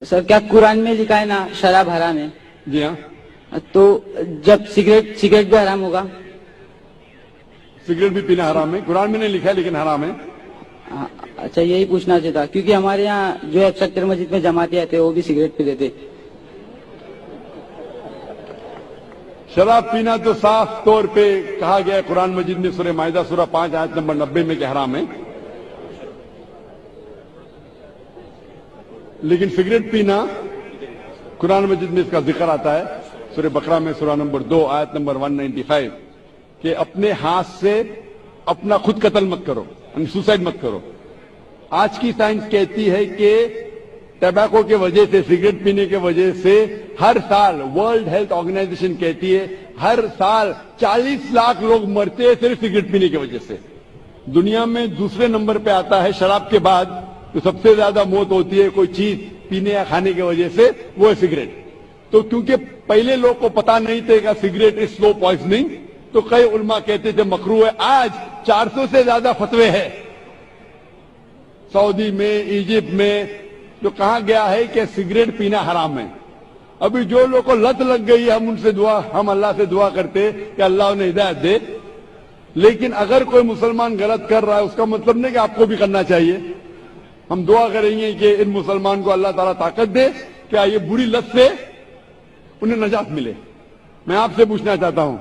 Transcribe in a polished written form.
سر کیا قرآن میں لکھا ہے نا شراب حرام ہے؟ جی ہاں، تو جب سگریٹ بھی حرام ہوگا؟ سگریٹ بھی پینا حرام ہے، قرآن میں نہیں لکھا ہے لیکن حرام ہے۔ اچھا، یہی پوچھنا چاہتا کیونکہ ہمارے یہاں جو اکثر مسجد میں جماعتیں آتے وہ بھی سگریٹ پیتے تھے۔ شراب پینا تو صاف طور پہ کہا گیا ہے قرآن مجید میں سورہ مائدہ سورہ 5 آیت نمبر 90 میں کہ حرام ہے، لیکن سگریٹ پینا قرآن مجید میں اس کا ذکر آتا ہے سورہ بقرہ میں سورہ نمبر 2 آیت نمبر 195 کہ اپنے ہاتھ سے اپنا خود قتل مت کرو، یعنی سوسائڈ مت کرو۔ آج کی سائنس کہتی ہے کہ ٹبیکو کے وجہ سے، سگریٹ پینے کے وجہ سے ہر سال ورلڈ ہیلتھ آرگنائزیشن کہتی ہے ہر سال 40 لاکھ لوگ مرتے ہیں صرف سگریٹ پینے کی وجہ سے۔ دنیا میں دوسرے نمبر پہ آتا ہے شراب کے بعد تو سب سے زیادہ موت ہوتی ہے کوئی چیز پینے یا کھانے کی وجہ سے، وہ ہے سگریٹ۔ تو کیونکہ پہلے لوگ کو پتا نہیں تھے کہ سگریٹ از سلو پوائزننگ، تو کئی علماء کہتے تھے مکروہ ہے۔ آج 400 سے زیادہ فتوے ہیں سعودی میں، ایجپٹ میں، جو کہا گیا ہے کہ سگریٹ پینا حرام ہے۔ ابھی جو لوگ کو لت لگ گئی ہے ہم اللہ سے دعا کرتے کہ اللہ انہیں ہدایت دے، لیکن اگر کوئی مسلمان غلط کر رہا ہے اس کا مطلب نہیں کہ آپ کو بھی کرنا چاہیے۔ ہم دعا کریں گے کہ ان مسلمان کو اللہ تعالیٰ طاقت دے کہ یہ بری لت سے انہیں نجات ملے۔ میں آپ سے پوچھنا چاہتا ہوں